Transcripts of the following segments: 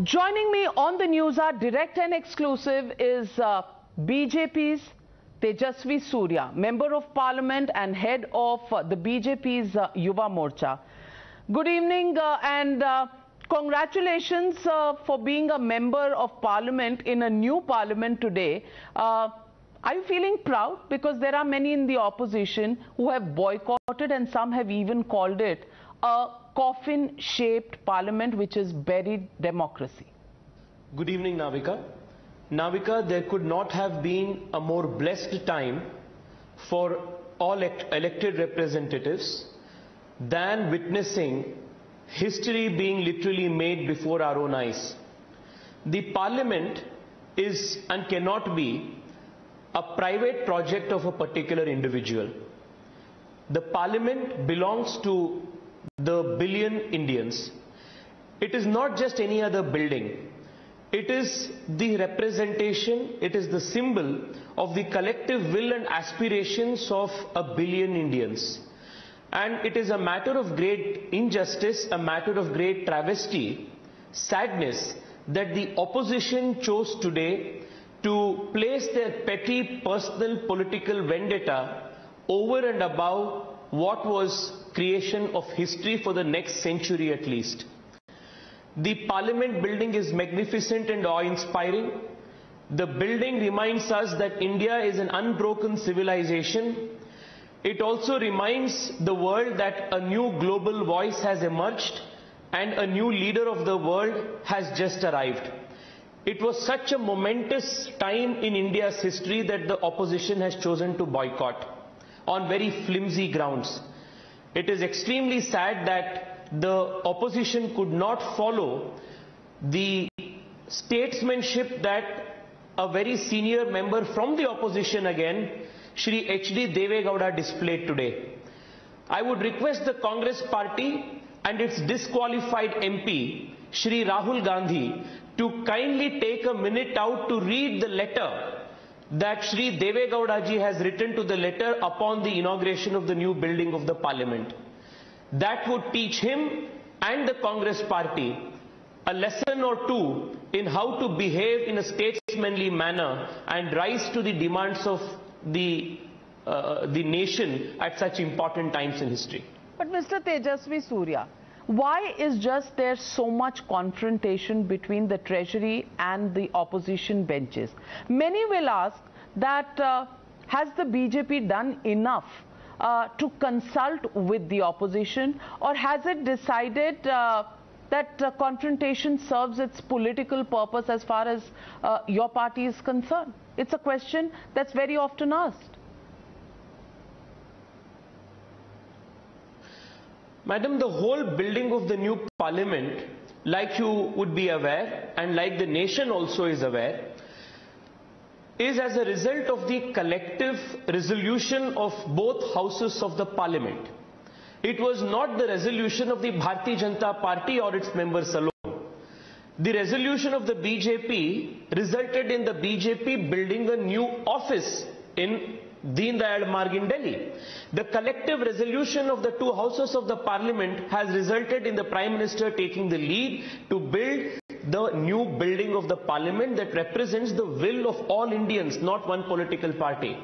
Joining me on the news hour, direct and exclusive, is BJP's Tejaswi Surya, Member of Parliament and head of the BJP's Yuva Morcha. Good evening and congratulations for being a Member of Parliament in a new Parliament today. Are you feeling proud? Because there are many in the opposition who have boycotted and some have even called it a coffin-shaped parliament which is buried democracy. Good evening, Navika. Navika, there could not have been a more blessed time for all elected representatives than witnessing history being literally made before our own eyes. The parliament is and cannot be a private project of a particular individual. The parliament belongs to the billion Indians. It is not just any other building. It is the representation, it is the symbol of the collective will and aspirations of a billion Indians. And it is a matter of great injustice, a matter of great travesty, sadness, that the opposition chose today to place their petty personal political vendetta over and above what was creation of history for the next century at least. The parliament building is magnificent and awe-inspiring. The building reminds us that India is an unbroken civilization. It also reminds the world that a new global voice has emerged and a new leader of the world has just arrived. It was such a momentous time in India's history that the opposition has chosen to boycott on very flimsy grounds. It is extremely sad that the opposition could not follow the statesmanship that a very senior member from the opposition again, Shri H.D. Deve Gowda, displayed today. I would request the Congress party and its disqualified MP, Shri Rahul Gandhi, to kindly take a minute out to read the letter that Shri Deve Gowda ji has written to the letter upon the inauguration of the new building of the parliament. That would teach him and the Congress party a lesson or two in how to behave in a statesmanly manner and rise to the demands of the nation at such important times in history. But Mr. Tejaswi Surya, why is just there so much confrontation between the treasury and the opposition benches? Many will ask that has the BJP done enough to consult with the opposition, or has it decided that confrontation serves its political purpose as far as your party is concerned? It's a question that's very often asked. Madam, the whole building of the new parliament, like you would be aware and like the nation also is aware, is as a result of the collective resolution of both houses of the parliament. It was not the resolution of the Bharatiya Janata Party or its members alone. The resolution of the BJP resulted in the BJP building a new office in Deen Dayal Marg in Delhi. The collective resolution of the two houses of the parliament has resulted in the Prime Minister taking the lead to build the new building of the parliament that represents the will of all Indians, not one political party.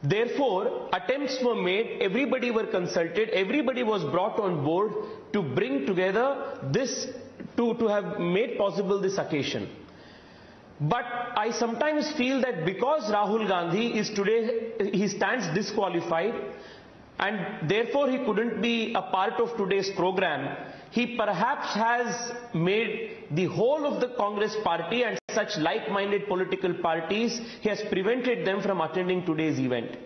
Therefore, attempts were made, everybody were consulted, everybody was brought on board to bring together this, to have made possible this occasion. But I sometimes feel that because Rahul Gandhi is today, he stands disqualified and therefore he couldn't be a part of today's program, he perhaps has made the whole of the Congress party and such like-minded political parties, he has prevented them from attending today's event.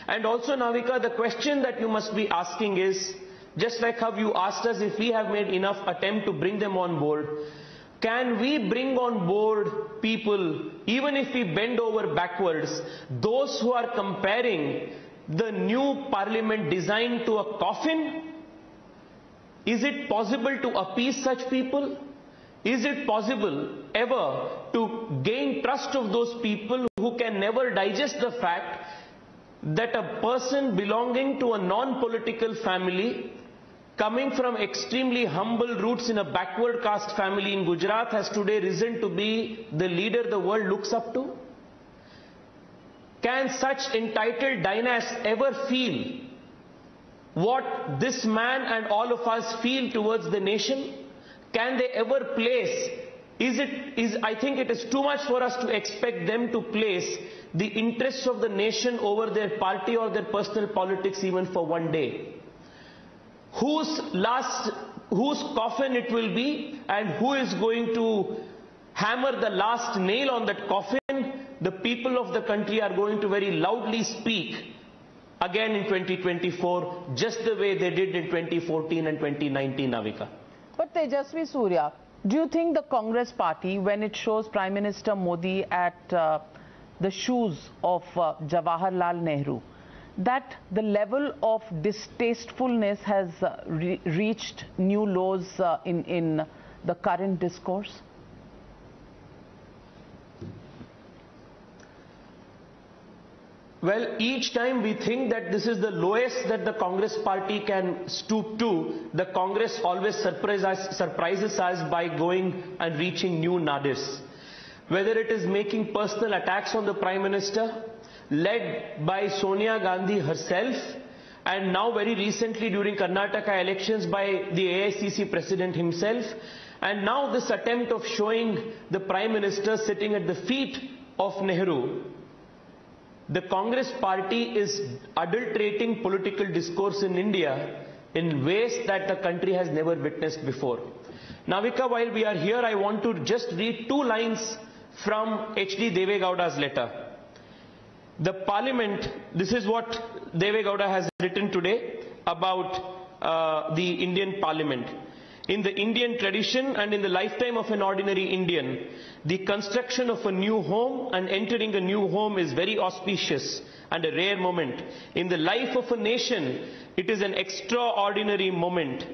And also, Navika, the question that you must be asking is, just like how you asked us if we have made enough attempt to bring them on board, can we bring on board people, even if we bend over backwards, those who are comparing the new parliament design to a coffin? Is it possible to appease such people? Is it possible ever to gain trust of those people who can never digest the fact that a person belonging to a non-political family coming from extremely humble roots in a backward caste family in Gujarat, has today risen to be the leader the world looks up to? Can such entitled dynasts ever feel what this man and all of us feel towards the nation? Can they ever place, I think it is too much for us to expect them to place the interests of the nation over their party or their personal politics even for one day. Whose coffin it will be and who is going to hammer the last nail on that coffin, the people of the country are going to very loudly speak again in 2024, just the way they did in 2014 and 2019, Navika. But Tejaswi Surya, do you think the Congress party, when it shows Prime Minister Modi at the shoes of Jawaharlal Nehru, that the level of distastefulness has reached new lows in the current discourse? Well, each time we think that this is the lowest that the Congress party can stoop to, the Congress always surprises us by going and reaching new nadis. Whether it is making personal attacks on the Prime Minister, led by Sonia Gandhi herself, and now very recently during Karnataka elections by the AICC President himself, and now this attempt of showing the Prime Minister sitting at the feet of Nehru. The Congress party is adulterating political discourse in India in ways that the country has never witnessed before. Navika, while we are here, I want to just read 2 lines from H.D. Deve Gowda's letter. The Parliament, this is what Deve Gowda has written today about the Indian Parliament. In the Indian tradition and in the lifetime of an ordinary Indian, the construction of a new home and entering a new home is very auspicious and a rare moment. In the life of a nation, it is an extraordinary moment.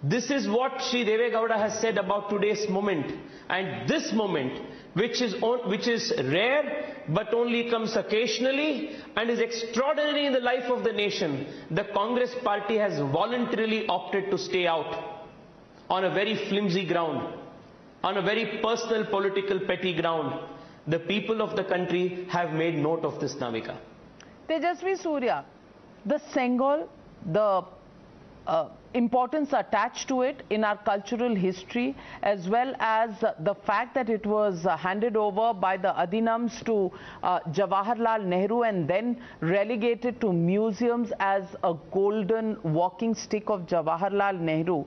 This is what Sri Deve Gowda has said about today's moment. And this moment, which is rare but only comes occasionally and is extraordinary in the life of the nation, the Congress party has voluntarily opted to stay out on a very flimsy ground, on a very personal political petty ground. The people of the country have made note of this, Navika. Tejaswi Surya, the Sengol, the importance attached to it in our cultural history, as well as the fact that it was handed over by the Adinams to Jawaharlal Nehru and then relegated to museums as a golden walking stick of Jawaharlal Nehru,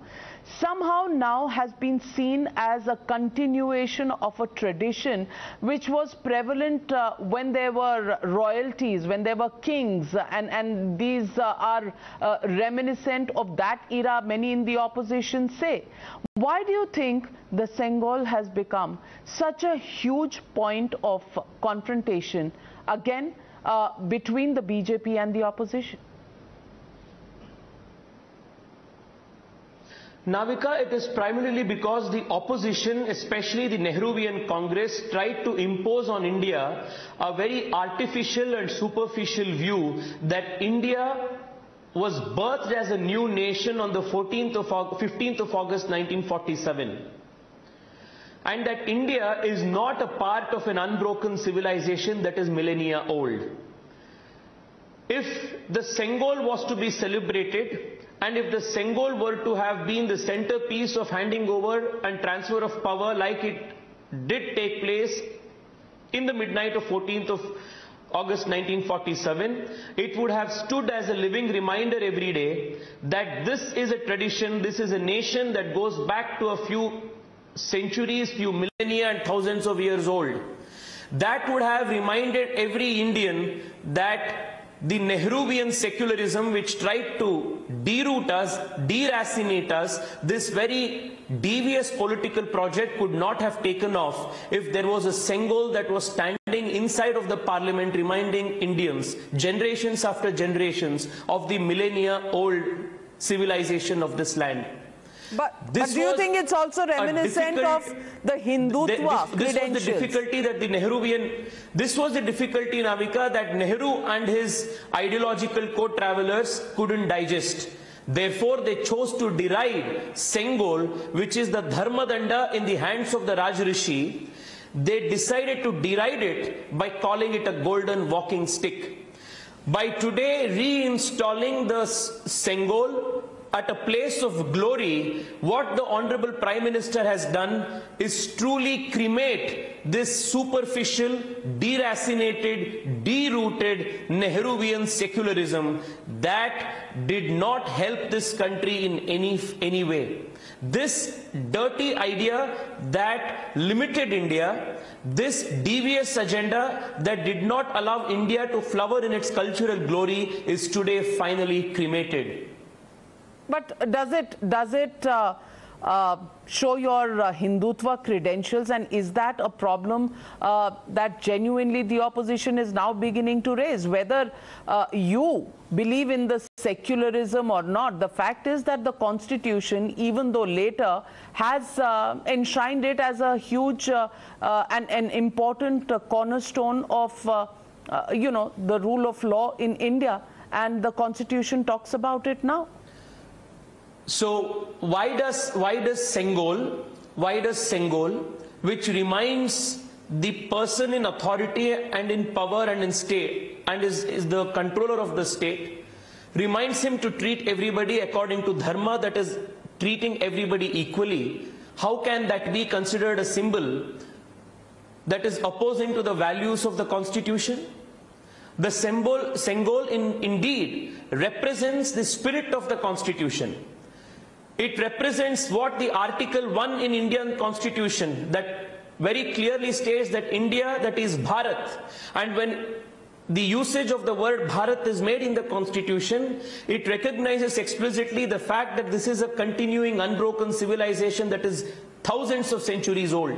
somehow now has been seen as a continuation of a tradition which was prevalent when there were royalties, when there were kings, and these are reminiscent of that era, many in the opposition say. Why do you think the Sengol has become such a huge point of confrontation again between the BJP and the opposition? Navika, it is primarily because the opposition, especially the Nehruvian Congress, tried to impose on India a very artificial and superficial view that India was birthed as a new nation on the 15th of August 1947. And that India is not a part of an unbroken civilization that is millennia old. If the Sengol was to be celebrated, and if the Sengol were to have been the centerpiece of handing over and transfer of power like it did take place in the midnight of 14th of August 1947, it would have stood as a living reminder every day that this is a tradition, this is a nation that goes back to a few centuries, few millennia and thousands of years old. That would have reminded every Indian that the Nehruvian secularism, which tried to deroot us, deracinate us, this very devious political project could not have taken off if there was a Sengol that was standing inside of the parliament reminding Indians, generations after generations, of the millennia-old civilization of this land. But do you think it's also reminiscent of the Hindutva credentials? This was the difficulty that the Nehruvian, this was the difficulty in Navika that Nehru and his ideological co-travelers couldn't digest. Therefore, they chose to deride Sengol, which is the Dharma Danda in the hands of the Rajrishi. They decided to deride it by calling it a golden walking stick. By today reinstalling the Sengol at a place of glory, what the Honorable Prime Minister has done is truly cremate this superficial, deracinated, derooted Nehruvian secularism that did not help this country in any way. This dirty idea that limited India, this devious agenda that did not allow India to flower in its cultural glory is today finally cremated. But does it show your Hindutva credentials, and is that a problem that genuinely the opposition is now beginning to raise? Whether you believe in the secularism or not, the fact is that the Constitution, even though later, has enshrined it as a huge and an important cornerstone of the rule of law in India, and the Constitution talks about it now. So why does Sengol, which reminds the person in authority and in power and in state and is the controller of the state, reminds him to treat everybody according to dharma, that is treating everybody equally, how can that be considered a symbol that is opposing to the values of the Constitution? The Sengol indeed represents the spirit of the Constitution. It represents what the Article 1 in Indian Constitution that very clearly states that India, that is Bharat. And when the usage of the word Bharat is made in the Constitution, it recognizes explicitly the fact that this is a continuing unbroken civilization that is thousands of centuries old.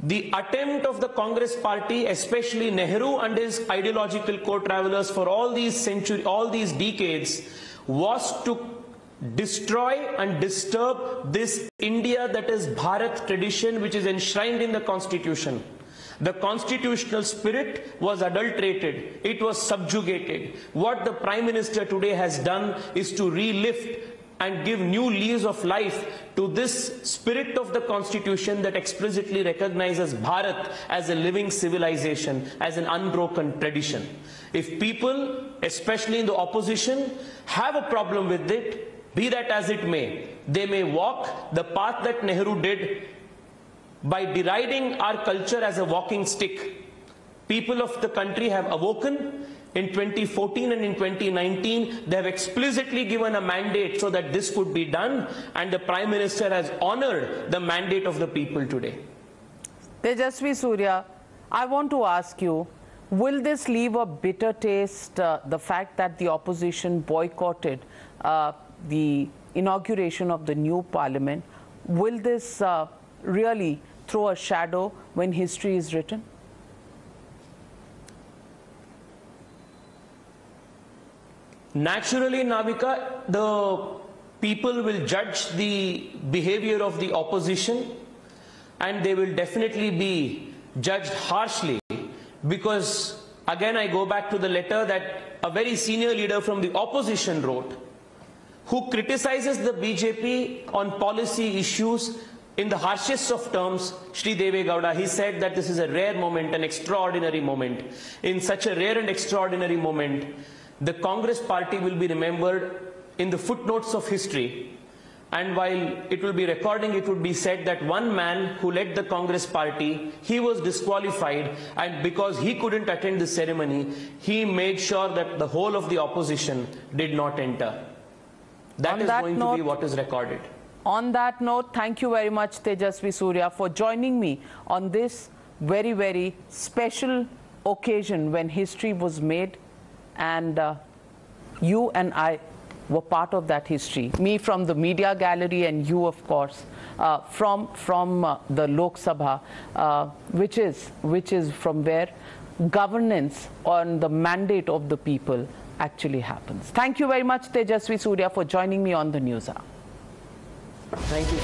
The attempt of the Congress party, especially Nehru and his ideological co-travelers for all these decades, was to destroy and disturb this India that is Bharat tradition, which is enshrined in the Constitution. The constitutional spirit was adulterated, it was subjugated. What the Prime Minister today has done is to relift and give new leaves of life to this spirit of the Constitution that explicitly recognizes Bharat as a living civilization, as an unbroken tradition. If people, especially in the opposition, have a problem with it, be that as it may, they may walk the path that Nehru did by deriding our culture as a walking stick. People of the country have awoken. In 2014 and in 2019, they have explicitly given a mandate so that this could be done, and the Prime Minister has honored the mandate of the people today. Tejaswi Surya, I want to ask you, will this leave a bitter taste, the fact that the opposition boycotted the inauguration of the new parliament? Will this really throw a shadow when history is written? Naturally, Navika, the people will judge the behavior of the opposition, and they will definitely be judged harshly, because again I go back to the letter that a very senior leader from the opposition wrote, who criticizes the BJP on policy issues in the harshest of terms. Shri Deve Gowda, he said that this is a rare moment, an extraordinary moment. In such a rare and extraordinary moment, the Congress party will be remembered in the footnotes of history. And while it will be recording, it would be said that one man who led the Congress party, he was disqualified, and because he couldn't attend the ceremony, he made sure that the whole of the opposition did not enter. That is going to be what is recorded. On that note, thank you very much, Tejaswi Surya, for joining me on this very, very special occasion when history was made, and you and I were part of that history. Me from the media gallery, and you, of course, from the Lok Sabha, which is from where governance on the mandate of the people actually happens. Thank you very much, Tejaswi Surya, for joining me on the News Hour. Thank you.